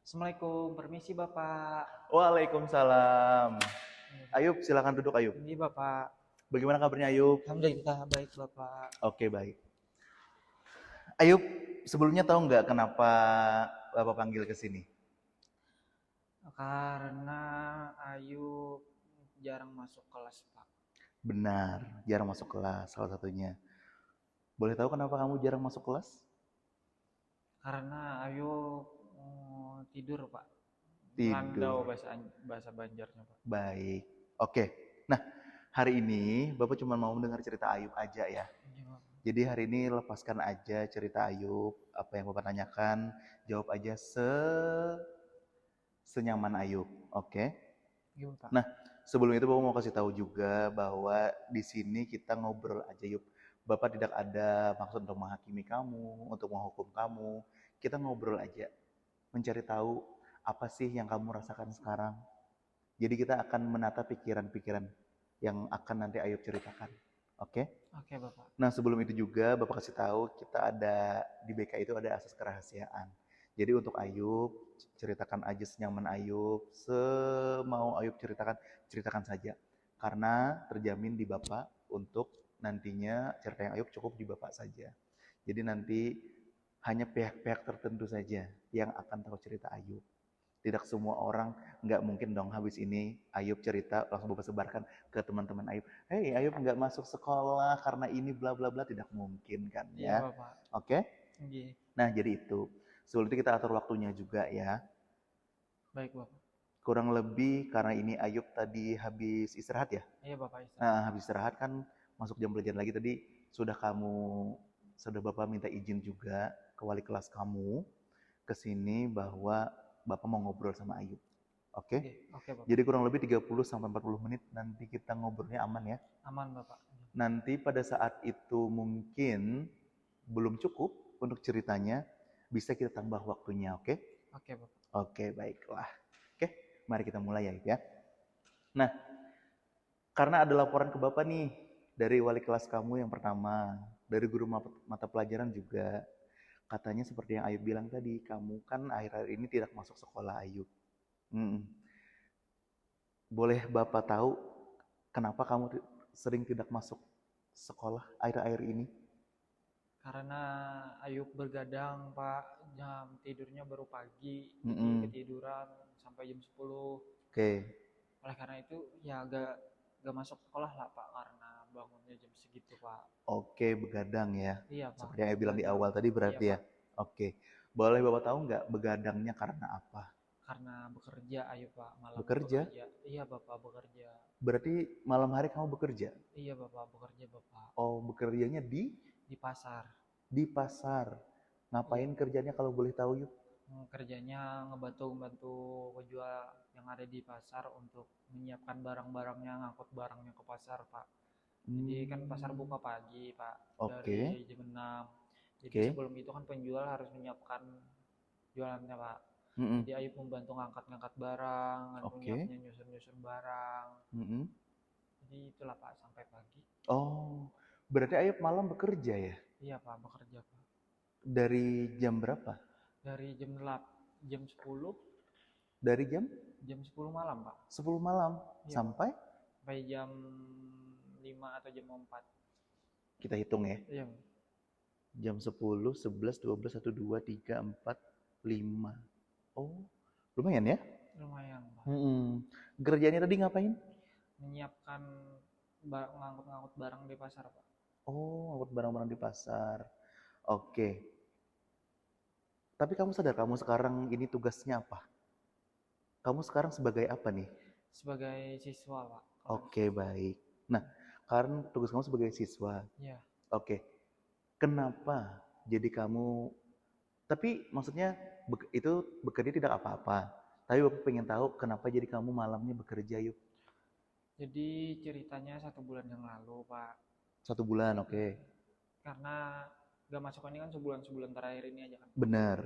Assalamualaikum, permisi Bapak. Waalaikumsalam. Ayub, silakan duduk Ayub. Ini Bapak. Bagaimana kabarnya Ayub? Alhamdulillah baik Bapak. Oke, baik. Ayub, sebelumnya tahu nggak kenapa Bapak panggil ke sini? Karena Ayu jarang masuk kelas Pak. Benar, jarang masuk kelas salah satunya. Boleh tahu kenapa kamu jarang masuk kelas? Karena Ayu tidur Pak. Landau Tidur. bahasa bahasa Banjarnya Pak. Baik. Oke. Nah, hari ini Bapak cuma mau mendengar cerita Ayub aja ya. Iya Bapak. Jadi hari ini lepaskan aja cerita Ayub, apa yang Bapak tanyakan, jawab aja senyaman Ayub. Oke? Iya Bapak. Nah, sebelum itu Bapak mau kasih tahu juga bahwa di sini kita ngobrol aja yuk. Bapak tidak ada maksud untuk menghakimi kamu, untuk menghukum kamu. Kita ngobrol aja, mencari tahu apa sih yang kamu rasakan sekarang. Jadi kita akan menata pikiran-pikiran yang akan nanti Ayub ceritakan. Oke? Oke Bapak. Nah, sebelum itu juga Bapak kasih tahu kita ada di BK itu ada asas kerahasiaan. Jadi untuk Ayub, ceritakan aja senyaman Ayub, semau Ayub ceritakan saja. Karena terjamin di Bapak untuk nantinya cerita yang Ayub cukup di Bapak saja. Jadi nanti hanya pihak-pihak tertentu saja yang akan tahu cerita Ayub. Tidak semua orang, nggak mungkin dong habis ini Ayub cerita langsung Bapak sebarkan ke teman-teman Ayub. Hei, Ayub nggak masuk sekolah karena ini bla bla bla, tidak mungkin kan Iya ya. Bapak. Oke? Iya. Nah, jadi itu. Sebelum itu kita atur waktunya juga ya. Baik Bapak. Kurang lebih karena ini Ayub tadi habis istirahat ya. Iya Bapak istirahat. Nah, habis istirahat kan masuk jam belajar lagi tadi sudah Bapak minta izin juga ke wali kelas kamu ke sini bahwa Bapak mau ngobrol sama Ayub. Oke? Oke Bapak. Jadi kurang lebih 30 sampai 40 menit nanti kita ngobrolnya aman ya. Aman Bapak. Nanti pada saat itu mungkin belum cukup untuk ceritanya, bisa kita tambah waktunya, oke? Oke Bapak. Oke, baiklah. Oke, mari kita mulai ya. Nah, karena ada laporan ke Bapak nih dari wali kelas kamu yang pertama, dari guru mata pelajaran juga. Katanya seperti yang Ayub bilang tadi, kamu kan akhir-akhir ini tidak masuk sekolah Ayub. Boleh Bapak tahu kenapa kamu sering tidak masuk sekolah akhir-akhir ini? Karena Ayub bergadang Pak, jam tidurnya baru pagi, jadi ketiduran sampai jam 10. Oke. Oleh karena itu ya gak masuk sekolah lah Pak, karena bangunnya jam segitu Pak. Oke, begadang ya. Iya Pak, Seperti yang saya bilang di begadang. awal tadi Iya berarti ya. Pak, Oke. Boleh Bapak tahu nggak begadangnya karena apa? karena bekerja Ayub Pak, malamnya Bekerja? bekerja. Iya Bapak bekerja. Berarti malam hari kamu bekerja? Iya Bapak bekerja Bapak. Oh, bekerjanya Di pasar. di pasar. Iya. Ngapain kerjanya kalau boleh tahu yuk? Kerjanya ngebantu penjual yang ada di pasar untuk menyiapkan barang-barangnya, ngangkut barangnya ke pasar Pak. Jadi kan pasar buka pagi Pak, Oke. dari jam 6. Jadi Oke. sebelum itu kan penjual harus menyiapkan jualannya Pak. Mm-mm. Jadi Ayub membantu ngangkat-ngangkat barang, Oke. nyiapnya nyusun-nyusun barang. Mm-mm. Jadi itulah Pak sampai pagi. Oh, berarti Ayub malam bekerja ya? Iya Pak, bekerja Pak. Dari jam berapa? Dari jam 8, jam 10, Dari jam jam 10 malam Pak. 10 malam Iya Pak. sampai Sampai jam 5 atau jam 4. kita hitung ya. Iya Pak. Jam 10, 11, 12, 1, 2, 3, 4, 5. Oh, lumayan ya. Lumayan Pak. Kerjanya tadi ngapain? Menyiapkan ngangkut-ngangkut barang di pasar Pak. Oh, ngangkut barang-barang di pasar. Oke. Tapi kamu sadar kamu sekarang ini tugasnya apa? Kamu sekarang sebagai apa nih? Sebagai siswa Pak. Oke, baik. Nah, karena tugas kamu sebagai siswa. Iya. Oke. Kenapa jadi kamu, tapi maksudnya itu bekerja tidak apa-apa. Tapi Bapak pengen tahu kenapa jadi kamu malamnya bekerja yuk. Jadi ceritanya 1 bulan yang lalu Pak. 1 bulan, oke. Karena gak masuk ini kan sebulan terakhir ini aja kan. Benar.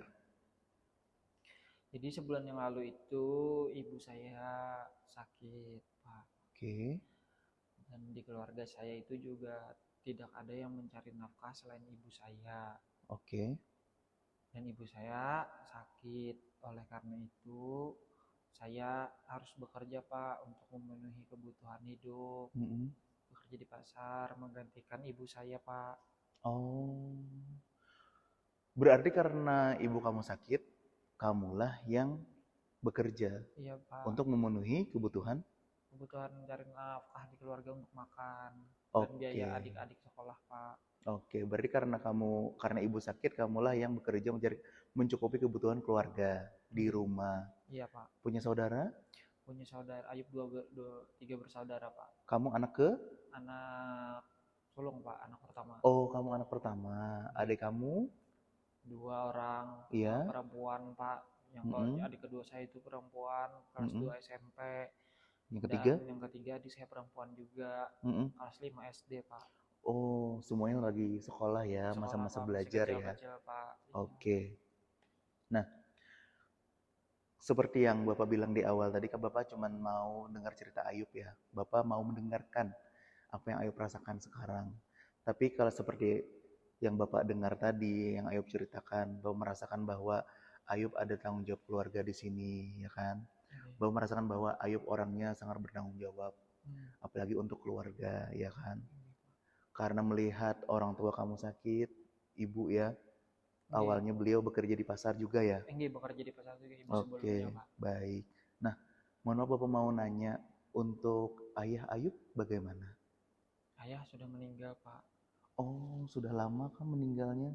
Jadi sebulan yang lalu itu ibu saya sakit Pak. Oke. Dan di keluarga saya itu juga tidak ada yang mencari nafkah selain ibu saya. Oke. dan ibu saya sakit. Oleh karena itu, saya harus bekerja Pak untuk memenuhi kebutuhan hidup, Mm-mm. bekerja di pasar, menggantikan ibu saya Pak. Oh, berarti karena ibu kamu sakit, kamulah yang bekerja Iya Pak, untuk memenuhi kebutuhan. kebutuhan mencari nafkah di keluarga untuk makan dan Oke, biaya adik-adik sekolah Pak. oke. Berarti karena ibu sakit, kamulah yang bekerja mencukupi kebutuhan keluarga di Nggih. rumah. Iya Pak, Punya saudara? punya saudara Ayub tiga bersaudara Pak. Kamu anak ke? Anak sulung Pak, anak pertama. Oh, kamu anak pertama. Nggih. Adik kamu? Dua orang Iya. perempuan Pak. Yang Mm-mm. adik kedua saya itu perempuan, kelas Mm-mm. 2 SMP. Yang Dan ketiga? yang ketiga adik saya perempuan juga, Mm-mm. kelas 5 SD Pak. Oh, semuanya lagi sekolah ya, Sekolah masa-masa Pak, masih belajar ya. kecil-kecil Pak. Iya. Oke. Nah, seperti yang Bapak bilang di awal tadi, kan Bapak cuma mau dengar cerita Ayub ya. Bapak mau mendengarkan apa yang Ayub rasakan sekarang. Tapi kalau seperti yang Bapak dengar tadi, yang Ayub ceritakan, Bapak merasakan bahwa Ayub ada tanggung jawab keluarga di sini, ya kan? Oke. Bapak merasakan bahwa Ayub orangnya sangat bertanggung jawab, Hmm. apalagi untuk keluarga, ya kan? Oke. Karena melihat orang tua kamu sakit, ibu ya, Oke. awalnya beliau bekerja di pasar juga ya. Enggak bekerja di pasar juga ibu Oke, sebelumnya Pak. baik. Nah, mohon maaf Bapak mau nanya, untuk ayah Ayub bagaimana? Ayah sudah meninggal Pak. Oh, sudah lama kan meninggalnya?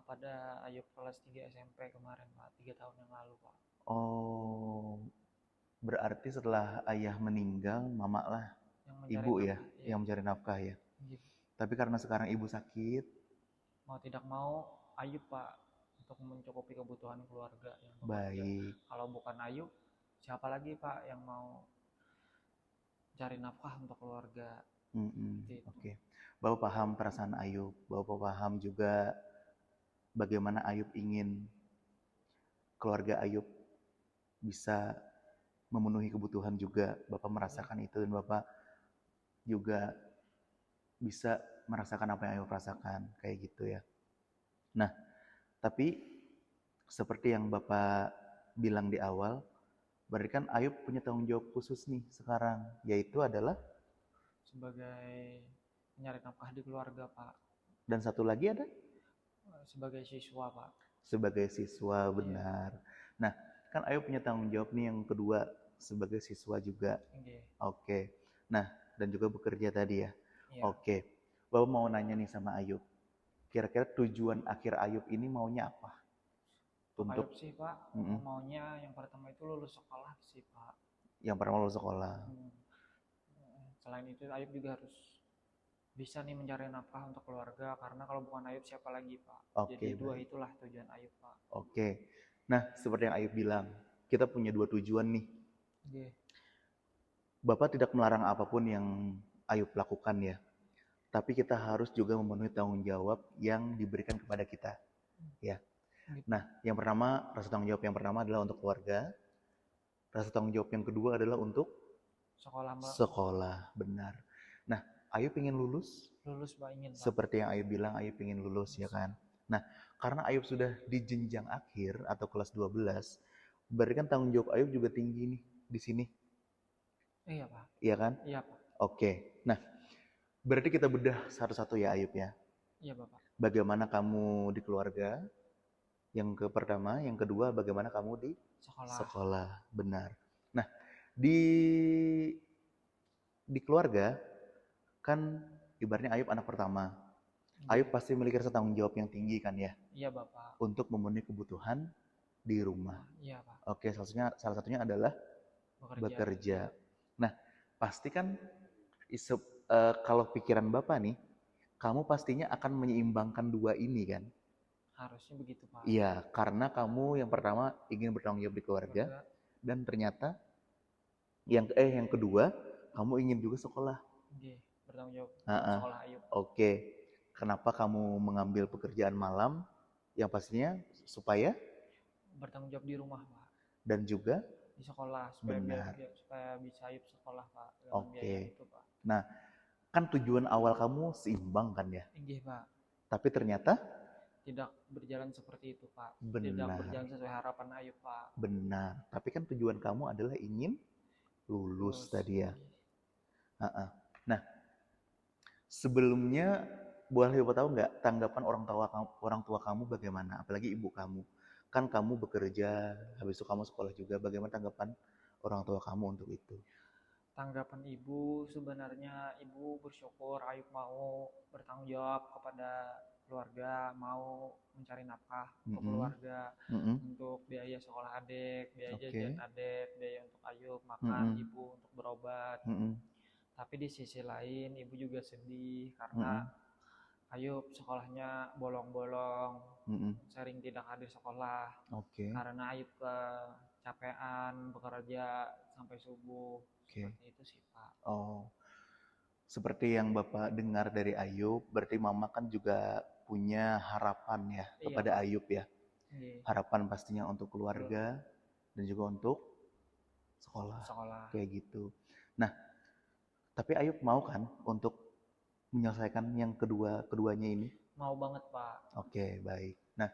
Pada Ayub kelas 3 SMP kemarin Pak, 3 tahun yang lalu Pak. Oh, berarti setelah ayah meninggal, mama lah, Yang mencari ibu ya, nafkah, ya. yang mencari nafkah ya. Gitu. Tapi karena sekarang ibu sakit, Mau tidak mau Ayub Pak untuk mencukupi kebutuhan keluarga yang bekerja. baik. Kalau bukan Ayub, siapa lagi Pak yang mau cari nafkah untuk keluarga? Seperti itu. Oke. Bapak paham perasaan Ayub, Bapak paham juga bagaimana Ayub ingin keluarga Ayub bisa memenuhi kebutuhan juga. Bapak merasakan itu dan Bapak juga bisa merasakan apa yang Ayub rasakan, kayak gitu ya. Nah, tapi seperti yang Bapak bilang di awal, berarti kan Ayub punya tanggung jawab khusus nih sekarang, yaitu adalah Sebagai mencari nafkah di keluarga Pak. dan satu lagi ada Sebagai siswa Pak. sebagai siswa, Iya. benar. Nah, kan Ayub punya tanggung jawab nih yang kedua sebagai siswa juga. Oke. Oke. Nah, dan juga bekerja tadi ya. Iya. Oke. Bapak mau nanya nih sama Ayub. Kira-kira tujuan akhir Ayub ini maunya apa? Untuk Ayub Untuk sih Pak, maunya yang pertama itu lulus sekolah sih Pak. yang pertama lulus sekolah. Selain itu Ayub juga harus bisa nih mencari nafkah untuk keluarga, karena kalau bukan Ayub siapa lagi Pak. Oke, Jadi dua baik. itulah tujuan Ayub Pak. Oke. Nah, seperti yang Ayub bilang, kita punya dua tujuan nih. Oke. Bapak tidak melarang apapun yang Ayub lakukan ya. Tapi kita harus juga memenuhi tanggung jawab yang diberikan kepada kita. Ya. Gitu. Nah, yang pertama, rasa tanggung jawab yang pertama adalah untuk keluarga. Rasa tanggung jawab yang kedua adalah untuk sekolah, benar. Nah, Ayub ingin lulus. Lulus Pak, ingin Pak. Seperti yang Ayub bilang, Ayub ingin lulus ya kan. Nah, karena Ayub sudah di jenjang akhir atau kelas 12, berarti kan tanggung jawab Ayub juga tinggi nih di sini. Iya Pak. Iya kan? Iya Pak. Oke. Nah, berarti kita bedah satu-satu ya Ayub ya. Iya Bapak. Bagaimana kamu di keluarga? Yang pertama, yang kedua bagaimana kamu di sekolah. Benar. Nah, di keluarga kan ibaratnya Ayub anak pertama. Ayub pasti memiliki rasa tanggung jawab yang tinggi kan ya? Iya Bapak. Untuk memenuhi kebutuhan di rumah. Iya Pak. Oke, salah satunya adalah bekerja. Nah, pasti kan kalau pikiran Bapak nih, kamu pastinya akan menyeimbangkan dua ini kan? Harusnya begitu Pak. Iya, karena kamu yang pertama ingin bertanggung jawab di keluarga, dan ternyata yang kedua kamu ingin juga sekolah. Oke, bertanggung jawab sekolah Ayub. Oke, kenapa kamu mengambil pekerjaan malam? Yang pastinya supaya bertanggung jawab di rumah Pak. Dan juga di sekolah supaya bisa Ayub sekolah Pak. Oke. Itu, Pak. Nah, kan tujuan awal kamu seimbang kan ya? Iya Pak. Tapi ternyata tidak berjalan seperti itu, Pak. Tidak Benar, berjalan sesuai harapan Ayub, Pak. benar. Tapi kan tujuan kamu adalah ingin lulus Lulus. tadi ya. Ha-ha. Nah, sebelumnya boleh Bapak tahu nggak tanggapan orang tua kamu bagaimana? Apalagi ibu kamu. Kan kamu bekerja, habis itu kamu sekolah juga. Bagaimana tanggapan orang tua kamu untuk itu? Tanggapan ibu, sebenarnya ibu bersyukur Ayub mau bertanggung jawab kepada keluarga, mau mencari nafkah untuk Mm-mm, keluarga, mm-mm, untuk biaya sekolah adik, biaya jajan oke, adik, biaya untuk Ayub makan, mm-mm, ibu untuk berobat. mm-mm, Tapi di sisi lain ibu juga sedih karena mm-mm, Ayub sekolahnya bolong-bolong, mm-mm, sering tidak hadir sekolah oke, karena Ayub kecapean bekerja sampai subuh. oke. Seperti itu sih, Pak. Oh, seperti yang Bapak dengar dari Ayub, berarti Mama kan juga punya harapan ya Iya, kepada Pak. Ayub ya. Iya, Harapan pastinya untuk keluarga dan juga untuk sekolah, sekolah. kayak gitu. Nah, tapi Ayub mau kan untuk menyelesaikan yang keduanya ini? Mau banget, Pak. Oke, baik. Nah,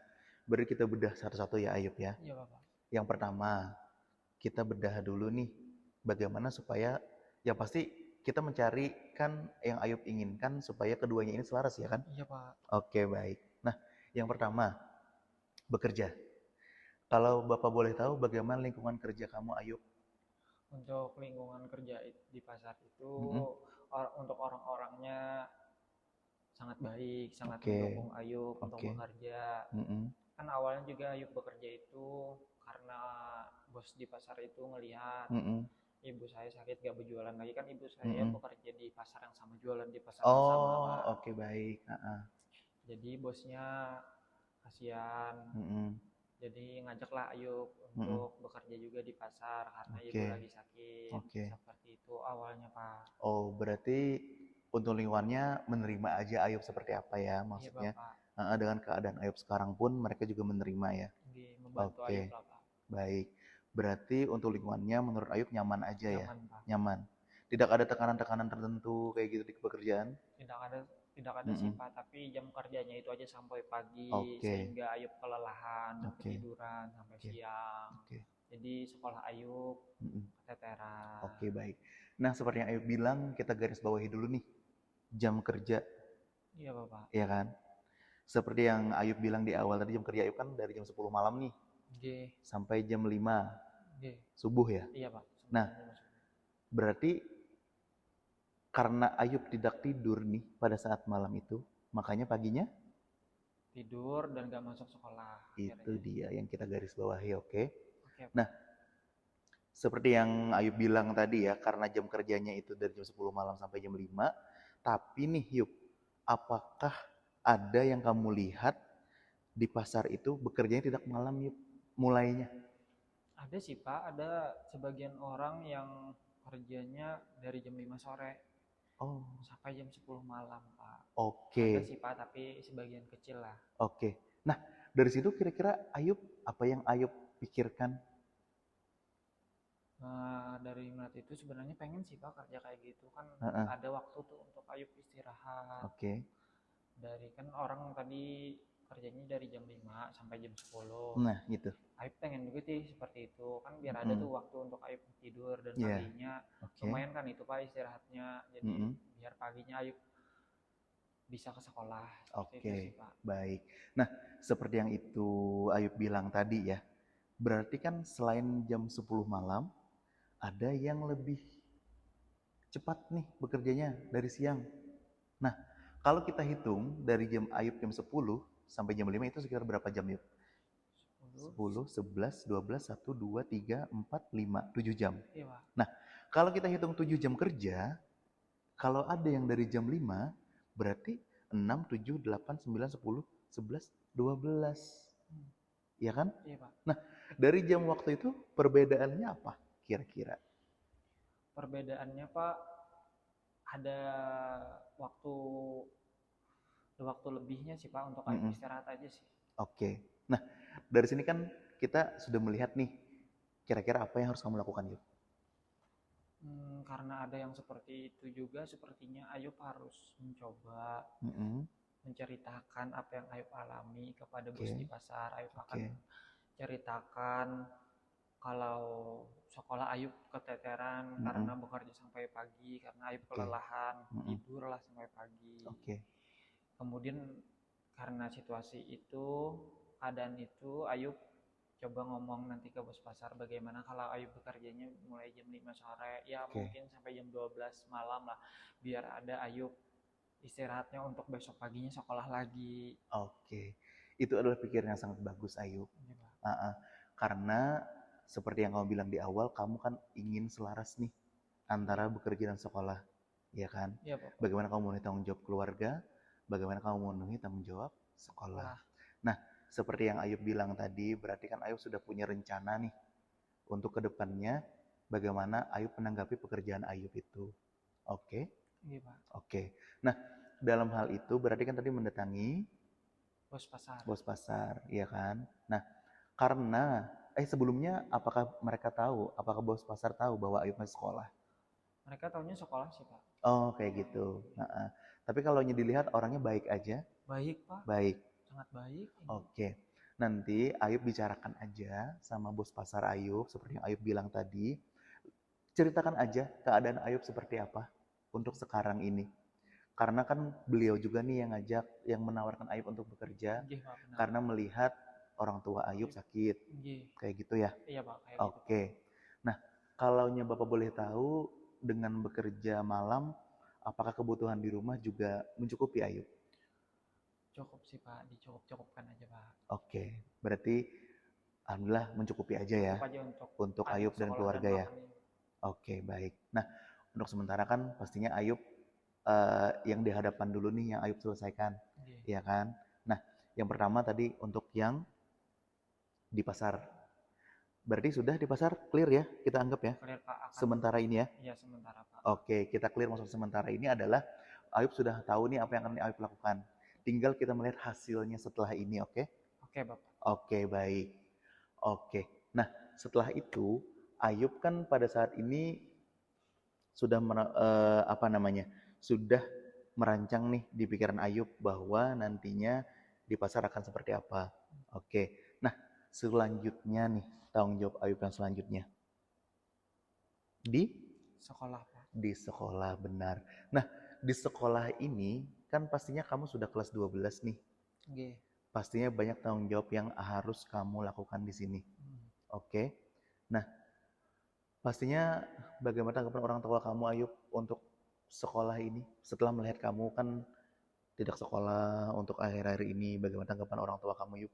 beri kita bedah satu-satu ya Ayub ya. Iya, Pak. Yang pertama, kita bedah dulu nih bagaimana supaya yang pasti kita mencari kan yang Ayub inginkan supaya keduanya ini selaras ya kan? Iya, Pak. Oke, baik. Nah, yang pertama, bekerja. Kalau Bapak boleh tahu bagaimana lingkungan kerja kamu Ayub? Untuk lingkungan kerja di pasar itu Mm-mm. untuk orang-orangnya sangat baik, sangat Oke, mendukung Ayub untuk oke. bekerja. Mm-mm. Kan awalnya juga Ayub bekerja itu karena bos di pasar itu ngelihat Mm-mm. ibu saya sakit gak berjualan lagi, kan ibu saya Mm-mm. bekerja di pasar yang sama, jualan di pasar yang sama, Oh, Pak. oke baik. Jadi bosnya kasihan, Mm-mm. jadi ngajaklah Ayub Mm-mm. untuk bekerja juga di pasar karena ibu Oke, lagi sakit. oke. Seperti itu awalnya, Pak. Oh, berarti untuk lingkungannya menerima aja Ayub seperti apa ya Iya, maksudnya. Bapak. Dengan keadaan Ayub sekarang pun mereka juga menerima ya. Di membantu Ayub Oke, lah, Pak. baik. Berarti untuk lingkungannya menurut Ayub nyaman aja ya. Nyaman, Pak. Nyaman. Tidak ada tekanan-tekanan tertentu kayak gitu di pekerjaan. Tidak ada tidak ada sih, Mm-mm. Pak, tapi jam kerjanya itu aja sampai pagi Oke, sehingga Ayub kelelahan dan oke, ketiduran sampai oke, siang. oke. Jadi sekolah Ayub Mm-mm. keteteran. Oke, baik. Nah, seperti yang Ayub bilang, kita garis bawahi dulu nih jam kerja, Iya, Bapak. ya kan? Seperti yang Ayub bilang di awal tadi, jam kerja Ayub kan dari jam 10 malam nih G, sampai jam 5 G. subuh ya. Iya, Pak. Sampai Nah, jam 5 subuh. berarti karena Ayub tidak tidur nih pada saat malam itu, makanya paginya Tidur dan gak masuk sekolah itu akhirnya. dia yang kita garis bawahi, oke? Oke, Nah, Pak. seperti yang Ayub bilang tadi ya, karena jam kerjanya itu dari jam 10 malam sampai jam 5, tapi nih Yub, apakah ada yang kamu lihat di pasar itu bekerjanya tidak malam Yub, mulainya? Ada sih, Pak, ada sebagian orang yang kerjanya dari jam 5 sore Oh, sampai jam 10 malam, Pak. oke, Ada sih, Pak, tapi sebagian kecil lah. oke. Nah, dari situ kira-kira Ayub, apa yang Ayub pikirkan? Dari Melihat itu sebenarnya pengen sih, Pak, kerja kayak gitu kan, Heeh, ada waktu tuh untuk Ayub istirahat. oke. Dari kan orang tadi kerjanya dari jam 5 sampai jam 10. Nah, gitu. Ayub pengen juga sih seperti itu kan, biar ada Mm-mm. tuh waktu untuk Ayub tidur dan Iya, paginya oke. lumayan kan itu, Pak, istirahatnya. Jadi Mm-mm. biar paginya Ayub bisa ke sekolah. Seperti itu sih, Oke, Pak. baik. Nah, seperti yang itu Ayub bilang tadi ya, berarti kan selain jam 10 malam, ada yang lebih cepat nih bekerjanya dari siang. Nah, kalau kita hitung dari jam Ayub jam 10 sampai jam 5 itu sekitar berapa jam Yub? 10. 10, 11, 12, 1, 2, 3, 4, 5, 7 jam. Iya, Pak. Nah, kalau kita hitung 7 jam kerja, kalau ada yang dari jam 5, berarti 6, 7, 8, 9, 10, 11, 12. Hmm. Ya kan? Iya, Pak. Nah, dari jam waktu itu perbedaannya apa kira-kira? Perbedaannya, Pak, ada waktu waktu lebihnya sih, Pak, untuk Ayub Mm-mm. istirahat aja sih. Oke. Nah, dari sini kan kita sudah melihat nih, kira-kira apa yang harus kamu lakukan, Yuk? Karena ada yang seperti itu juga, sepertinya Ayub harus mencoba Mm-mm. menceritakan apa yang Ayub alami kepada bos di Oke, pasar. Ayub akan oke, ceritakan kalau sekolah Ayub keteteran mm-mm, karena bekerja sampai pagi, karena Ayub oke, kelelahan, mm-mm, tidurlah sampai pagi. oke, Kemudian karena situasi itu, keadaan itu, Ayub coba ngomong nanti ke bos pasar bagaimana kalau Ayub bekerjanya mulai jam 5 sore, ya oke, mungkin sampai jam 12 malam lah, biar ada Ayub istirahatnya untuk besok paginya sekolah lagi. oke. Itu adalah pikiran yang sangat bagus, Ayub. Iya, Pak. Karena seperti yang kamu bilang di awal, kamu kan ingin selaras nih Iya, antara bekerja dan sekolah, ya kan? iya, Bapak. Bagaimana kamu memenuhi tanggung jawab keluarga, bagaimana kamu memenuhi tanggung jawab sekolah. Sekolah. Nah, seperti yang Ayub bilang tadi, berarti kan Ayub sudah punya rencana nih untuk kedepannya bagaimana Ayub menanggapi pekerjaan Ayub itu. Oke, Iya, Pak. oke. Nah, dalam hal itu berarti kan tadi mendatangi Bos pasar. bos pasar, ya kan? Nah, karena sebelumnya apakah mereka tahu, apakah bos pasar tahu bahwa Ayub masih sekolah? Mereka tahunya sekolah sih, Pak. Oh, kayak gitu. Nah, tapi kalau dilihat orangnya baik aja, Baik, Pak. baik. Sangat baik. Oke. Nanti Ayub bicarakan aja sama bos pasar Ayub seperti yang Ayub bilang tadi. Ceritakan aja keadaan Ayub seperti apa untuk sekarang ini. Karena kan beliau juga nih yang ngajak, yang menawarkan Ayub untuk bekerja Nggih, Pak, benar. karena melihat orang tua Ayub sakit. Nggih. Kayak gitu ya. Iya, Pak, kayak gitu, Pak. Oke. Nah, kalau Bapak boleh tahu dengan bekerja malam, apakah kebutuhan di rumah juga mencukupi Ayub? Cukup sih, Pak. Dicukup-cukupkan aja, Pak. Oke. Berarti alhamdulillah mencukupi aja ya Cukup aja untuk Ayub Ayub dan sekolah dan keluarga ya. makannya. Oke, baik. Nah, untuk sementara kan pastinya Ayub yang dihadapan dulu nih yang Ayub selesaikan, Nggih. ya kan? Nah, yang pertama tadi untuk yang di pasar. Berarti sudah di pasar clear ya, kita anggap ya. Clear, Pak, akan. Sementara ini ya. Iya, sementara, Pak. Oke, kita clear maksud sementara ini adalah Ayub sudah tahu nih apa yang akan Ayub lakukan. Tinggal kita melihat hasilnya setelah ini, oke? Oke, Bapak. Oke, baik. Oke. Nah, setelah itu Ayub kan pada saat ini sudah apa namanya? Sudah merancang nih di pikiran Ayub bahwa nantinya di pasar akan seperti apa. Oke. Nah, selanjutnya nih tanggung jawab Ayub yang selanjutnya di Sekolah, Pak. di sekolah, benar. Nah, di sekolah ini kan pastinya kamu sudah kelas 12 nih. Nggih. Pastinya banyak tanggung jawab yang harus kamu lakukan di sini. Oke. Nah, pastinya bagaimana tanggapan orang tua kamu Ayub untuk sekolah ini? Setelah melihat kamu kan tidak sekolah untuk akhir-akhir ini, bagaimana tanggapan orang tua kamu Ayub?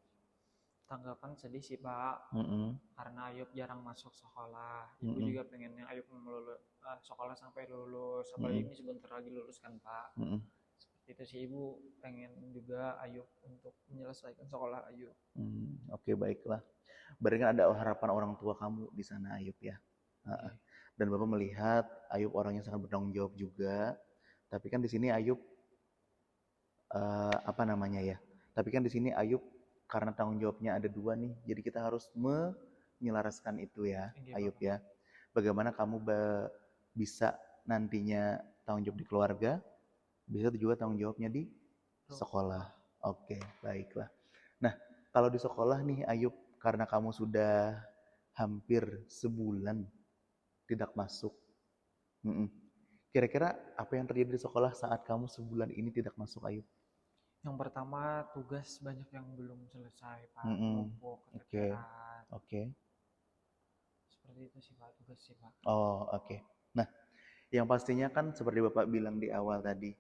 Tanggapan sedih sih, Pak. Mm-mm. Karena Ayub jarang masuk sekolah. Ibu Mm-mm. juga pengennya Ayub sekolah sampai lulus. Apalagi Mm-mm. ini sebentar lagi lulus kan, Pak. Mm-mm. Seperti itu sih, Ibu pengen juga Ayub untuk menyelesaikan sekolah Ayub. Oke, baiklah. Berarti kan ada harapan orang tua kamu di sana Ayub ya. Oke. Dan Bapak melihat Ayub orang yang sangat bertanggung jawab juga. Tapi kan di sini Ayub apa namanya ya? Tapi kan di sini Ayub karena tanggung jawabnya ada dua nih, jadi kita harus menyelaraskan itu ya, Oke, Ayub Bapak. ya. Bagaimana kamu bisa nantinya tanggung jawab di keluarga, bisa juga tanggung jawabnya di sekolah. Oke, baiklah. Nah, kalau di sekolah nih Ayub, karena kamu sudah hampir sebulan tidak masuk, kira-kira apa yang terjadi di sekolah saat kamu sebulan ini tidak masuk Ayub? Yang pertama, tugas banyak yang belum selesai, Pak. Numpuk, Oke, keteteran. oke. Seperti itu sih, Pak. Tugas sih, Pak. Oh, oke. Nah, yang pastinya kan seperti Bapak bilang di awal tadi,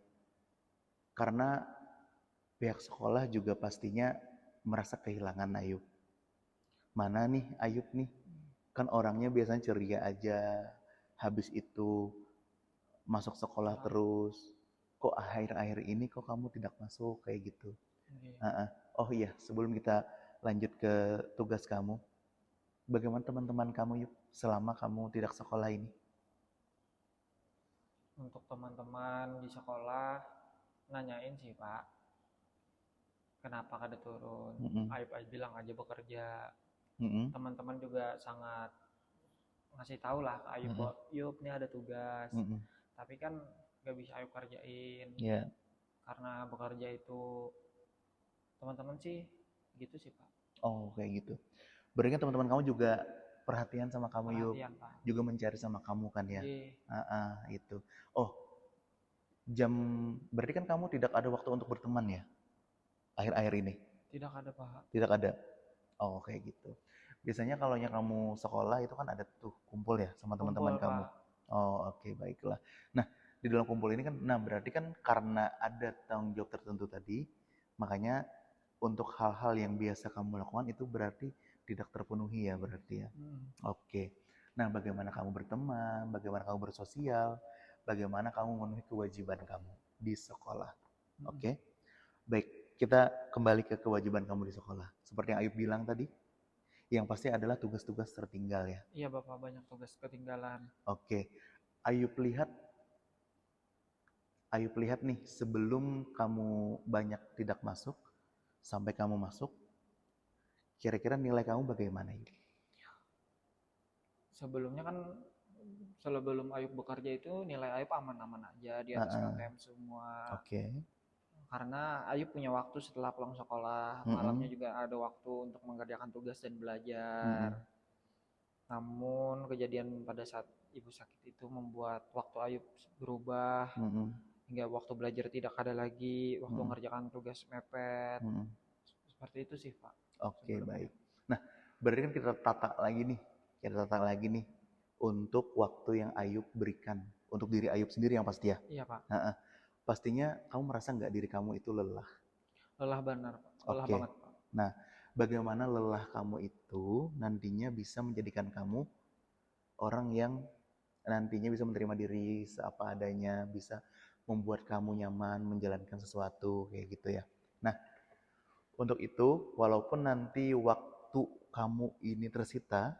karena pihak sekolah juga pastinya merasa kehilangan Ayub. Mana nih Ayub nih? Kan orangnya biasanya ceria aja, habis itu masuk sekolah terus. Kok akhir-akhir ini kok kamu tidak masuk kayak gitu? Oke. Oh iya, sebelum kita lanjut ke tugas kamu, bagaimana teman-teman kamu Yuk selama kamu tidak sekolah ini? Untuk teman-teman di sekolah nanyain sih, Pak, kenapa kada turun. Ayub bilang aja bekerja. Teman-teman juga sangat ngasih tahu lah ke Ayub, Ayub ini ada tugas, tapi kan gak bisa Ayub kerjain. karena bekerja itu teman-teman sih gitu sih Pak. Oh kayak gitu. Berarti kan teman-teman kamu juga perhatian sama kamu yuk, Perhatian Pak. juga mencari sama kamu kan ya. Iya. Itu. Oh berarti kan kamu tidak ada waktu untuk berteman ya akhir-akhir ini? Tidak ada Pak. Tidak ada. Oh kayak gitu. Biasanya kalau kamu sekolah itu kan ada tuh kumpul ya sama teman-teman kamu. Pak. Oh oke, baiklah. Nah di dalam kumpul ini kan, nah berarti kan karena ada tanggung jawab tertentu tadi, makanya untuk hal-hal yang biasa kamu lakukan itu berarti tidak terpenuhi ya berarti ya. Oke. Nah bagaimana kamu berteman, bagaimana kamu bersosial, bagaimana kamu memenuhi kewajiban kamu di sekolah. Oke. Baik, kita kembali ke kewajiban kamu di sekolah. Seperti yang Ayub bilang tadi, yang pasti adalah tugas-tugas tertinggal ya. Iya Bapak, banyak tugas ketinggalan. Oke. Ayub lihat nih, sebelum kamu banyak tidak masuk, sampai kamu masuk, kira-kira nilai kamu bagaimana ini? Sebelumnya kan, sebelum Ayub bekerja itu nilai Ayub aman-aman aja, di atas PTM semua. Oke. Karena Ayub punya waktu setelah pulang sekolah, malamnya juga ada waktu untuk mengerjakan tugas dan belajar. Namun kejadian pada saat ibu sakit itu membuat waktu Ayub berubah, hingga waktu belajar tidak ada lagi, waktu mengerjakan tugas mepet. Seperti itu sih Pak. Oke, baik. Nah, berarti kan kita tata lagi nih untuk waktu yang Ayub berikan untuk diri Ayub sendiri yang pasti ya. Iya Pak. Pastinya kamu merasa nggak diri kamu itu lelah? Lelah benar Pak. Lelah banget Pak. Nah, bagaimana lelah kamu itu nantinya bisa menjadikan kamu orang yang nantinya bisa menerima diri seapa adanya, bisa membuat kamu nyaman menjalankan sesuatu kayak gitu ya. Nah, untuk itu walaupun nanti waktu kamu ini tersita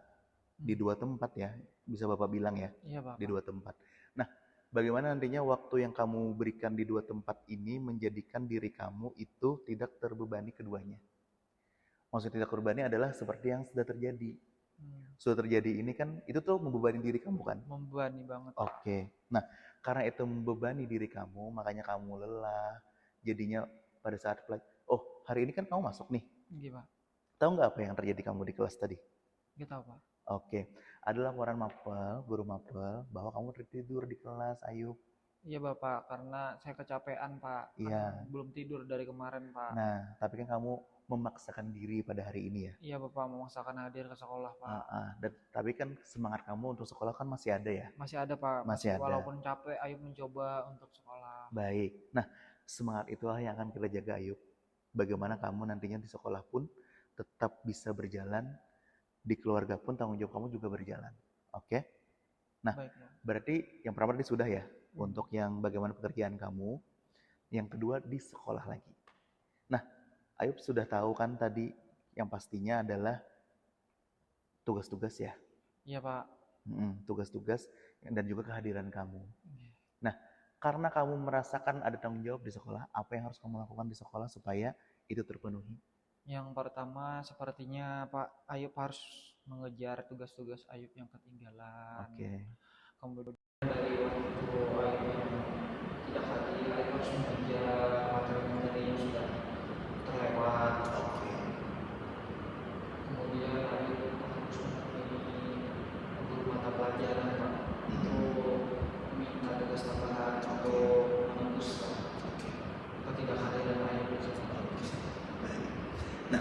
di 2 tempat ya, bisa Bapak bilang ya. Iya Bapak. Di 2 tempat. Nah, bagaimana nantinya waktu yang kamu berikan di 2 tempat ini menjadikan diri kamu itu tidak terbebani keduanya. Maksud tidak terbebani adalah seperti yang sudah terjadi. Sudah terjadi ini kan, itu tuh membebani diri kamu kan? Membebani banget. Oke. Nah, karena itu membebani diri kamu, makanya kamu lelah. Jadinya pada saat hari ini kan kamu masuk nih. Iya Pak. Tahu nggak apa yang terjadi kamu di kelas tadi? Nggak tahu Pak. Oke. Ada laporan guru mapel, bahwa kamu tertidur di kelas, Ayub. Iya Bapak, karena saya kecapean Pak. Iya. Belum tidur dari kemarin Pak. Nah, tapi kan kamu memaksakan diri pada hari ini ya? Iya Bapak, memaksakan hadir ke sekolah Pak. Tapi kan semangat kamu untuk sekolah kan masih ada ya? Masih ada Pak. Masih ada. Walaupun capek, Ayub mencoba untuk sekolah. Baik. Nah, semangat itulah yang akan kita jaga Ayub. Bagaimana kamu nantinya di sekolah pun tetap bisa berjalan, di keluarga pun tanggung jawab kamu juga berjalan. Oke? Nah, baik, berarti yang pertama tadi sudah ya, untuk yang bagaimana pekerjaan kamu. Yang kedua di sekolah lagi. Nah, Ayub sudah tahu kan tadi yang pastinya adalah tugas-tugas ya? Iya Pak. Tugas-tugas dan juga kehadiran kamu. Nah, karena kamu merasakan ada tanggung jawab di sekolah, apa yang harus kamu lakukan di sekolah supaya itu terpenuhi? Yang pertama sepertinya Pak Ayub harus mengejar tugas-tugas Ayub yang ketinggalan. Oke. Kemudian dari waktu Ayub yang tidak hadir, Ayub harus mengejar materi-materi yang sudah terlewat. Oke. Kemudian Ayub harus menemani guru mata pelajaran Pak untuk minta tugas tambahan atau menembus ketidakhadiran Ayub di sekolah. Nah,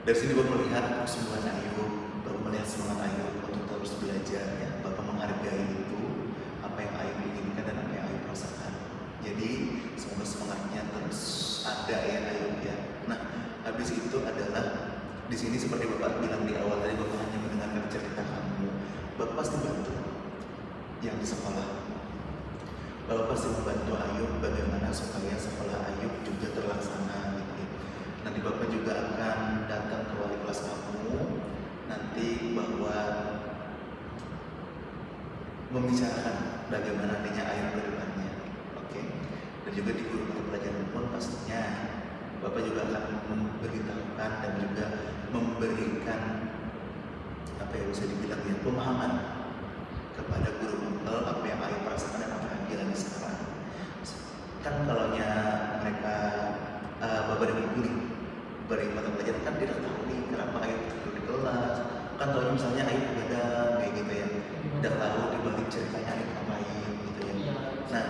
dari sini Bapak melihat kesungguhan Ayub, Bapak melihat semangat Ayub untuk terus belajar ya. Bapak menghargai itu, apa yang Ayub inginkan dan apa yang Ayub rasakan. Jadi semoga semangatnya terus ada ya Ayub ya. Nah, habis itu adalah di sini seperti Bapak bilang di awal tadi, Bapak hanya mendengarkan cerita kamu. Bapak pasti bantu yang di sekolah. Bapak pasti membantu Ayub bagaimana supaya sekolah Ayub juga terlaksana. Nanti Bapak juga akan datang ke wali kelas kamu nanti bahwa membicarakan bagaimana nantinya Ayub ke depannya. Oke. Dan juga di guru mata pelajaran pun pastinya Bapak juga akan memberitahukan dan juga memberikan apa yang bisa dibilang ya, pemahaman kepada guru mapel apa yang Ayub rasakan dan apa yang dia alami sekarang. Kan kalau udah tahu di balik ceritanya Ayub ngapain gitu ya. Iya. Nah,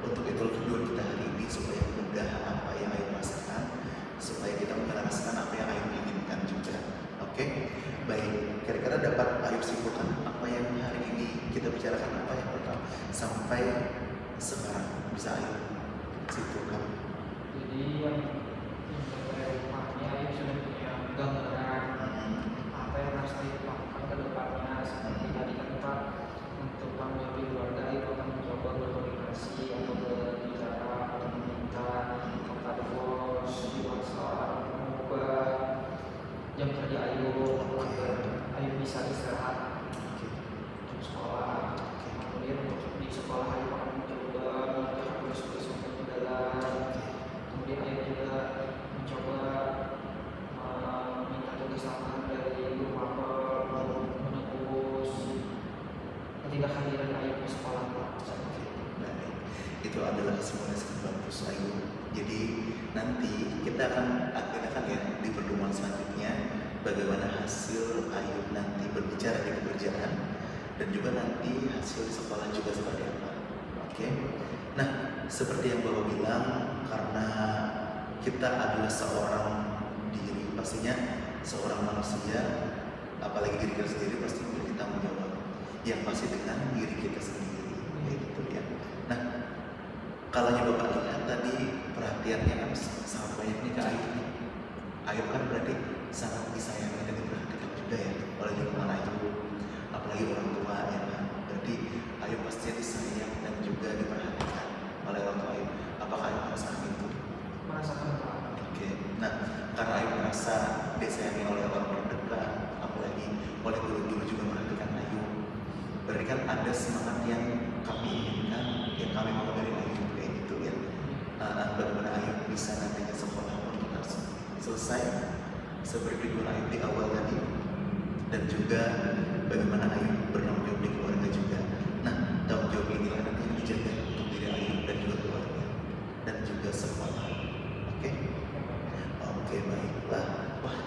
untuk Idul Fitri kita hari ini supaya mudah apa yang Ayub rasakan, supaya kita merasakan apa yang Ayub inginkan juga. Oke, baik. Kira-kira dapat Ayub simpulkan apa yang hari ini kita bicarakan, apa yang pertama sampai sekarang bisa Ayub simpulkan. Jadi yang dari rumahnya Ayub sudah punya gambaran apa yang harus dilakukan ke depannya. Seperti tadi kan Pak, untuk tanggung jawab keluarga Ayub akan mencoba berkomunikasi atau berbicara atau meminta kepada bos di masalah mengubah jam kerja Ayub agar Ayub bisa istirahat untuk sekolah. Kemudian untuk di sekolah Ayub akan mencoba mengerjakan tugas-tugas yang terkendala. Kemudian Ayub juga mencoba meminta tugas tambahan dari guru mapel untuk menembus ketidakhadiran Ayub di sekolah. Itu adalah kesimpulan yang bagus Ayub. Jadi nanti kita akan agendakan ya di pertemuan selanjutnya bagaimana hasil Ayub nanti berbicara di pekerjaan dan juga nanti hasil di sekolah juga seperti apa. Oke. Nah, seperti yang Bapak bilang, karena kita adalah seorang diri, pastinya seorang manusia, apalagi diri kita sendiri pasti memiliki tanggung jawab yang pasti dengan diri kita sendiri, gitu ya. Nah, kalau Bapak lihat tadi perhatiannya kan sangat banyak nih ke Ayub nih. Ayub kan berarti sangat disayangi dan diperhatikan juga ya oleh lingkungan Ayub, apalagi orang tua ya kan. Berarti Ayub pasti disayang dan juga diperhatikan oleh orang tua Ayub. Apakah Ayub merasakan itu? Merasakan Pak. Oke. Nah, karena Ayub merasa disayangi oleh orang terdekat, apalagi oleh guru-guru juga memperhatikan Ayub. Berarti kan ada semangat yang kami inginkan, yang kami mau dari Ayub kayak gitu ya. Bagaimana Ayub bisa nantinya sekolah untuk selesai seperti tujuan Ayub di awal tadi, dan juga bagaimana Ayub bertanggung jawab di keluarga juga. Nah, tanggung jawab inilah nanti yang dijaga untuk diri Ayub dan juga keluarga dan juga sekolah. Oke, oke, baiklah. Wah,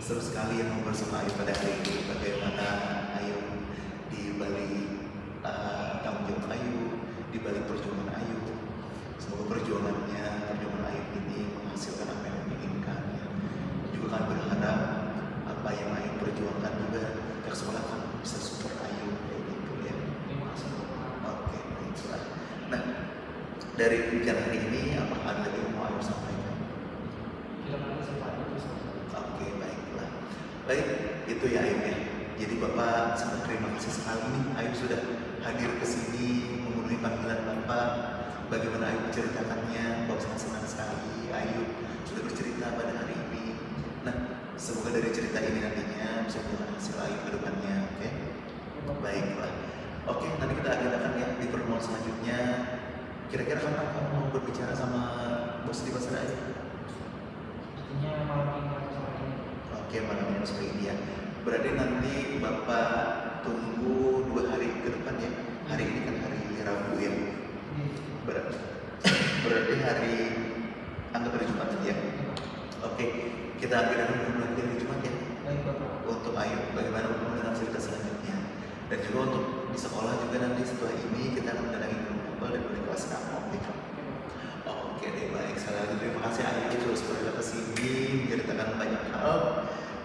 seru sekali yang ngobrol sama Ayub pada hari ini. Bagaimana Ayub di balik tanggung jawab Ayub, di balik perjuangan Ayub. Semoga perjuangan Ayub ini menghasilkan apa yang diinginkan. Juga kami berharap apa yang Ayub perjuangkan juga pihak sekolah kan bisa support Ayub kayak gitu ya. Terima kasih Pak. Oke, baiklah. Nah, dari pembicaraan hari ini apakah ada lagi yang mau Ayub sampaikan? Terima kasih Pak. Oke, baiklah. Baik, itu ya Ayub ya. Jadi Bapak sangat terima kasih sekali nih Ayub sudah hadir ke sini memenuhi panggilan Bapak. Bagaimana Ayub menceritakannya, Bapak sangat senang sekali Ayub sudah bercerita pada hari ini. Nah, semoga dari cerita ini nantinya bisa menjadi hasil Ayub ke depannya, oke? Baiklah. Oke, nanti kita agendakan ya di pertemuan selanjutnya. Kira-kira kapan kamu mau berbicara sama bos di pasar Ayub? Artinya malam ini atau sore ini. Oke, malam ini sore ini ya. Berarti nanti Bapak tunggu 2 hari ke depan ya. Hari ini kan hari Rabu ya. Berarti hari anggap hari Jumat ya. Oke, kita agendakan nanti hari Jumat ya. Baik Bapak. Untuk Ayub bagaimana dengan cerita selanjutnya. Dan juga untuk di sekolah juga nanti setelah ini kita akan mendatangi guru dan beri kelas kamu. Oke deh, baik. Sekali lagi terima kasih Ayub sudah berada ke sini menceritakan banyak hal.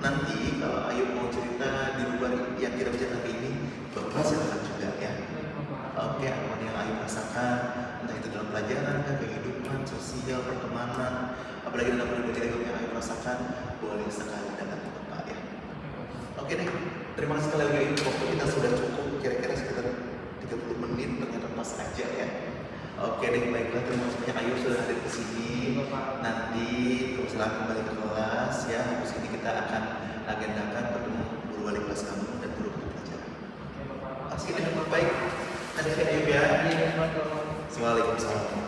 Nanti kalau Ayub mau cerita di luar yang kita bicarakan hari ini, Bapak silakan juga ya. Oke, apa yang Ayub rasakan, entah itu dalam pelajaran, kehidupan, sosial, pertemanan, apalagi dalam berbagai hidup yang Ayub rasakan, boleh sekali datang ke Bapak ya. Oke deh, terima kasih sekali lagi. Waktu kita sudah cukup, kira-kira sekitar 30 menit, ternyata pas aja ya. Oke deh, baiklah, terima kasih banyak Ayub sudah hadir ke sini. Nanti silahkan kembali ke kelas ya. Habis ini kita akan agendakan bertemu guru wali kelas kamu dan guru pelajaran. Oke deh, baik. Terima kasih Ayub ya. Assalamualaikum.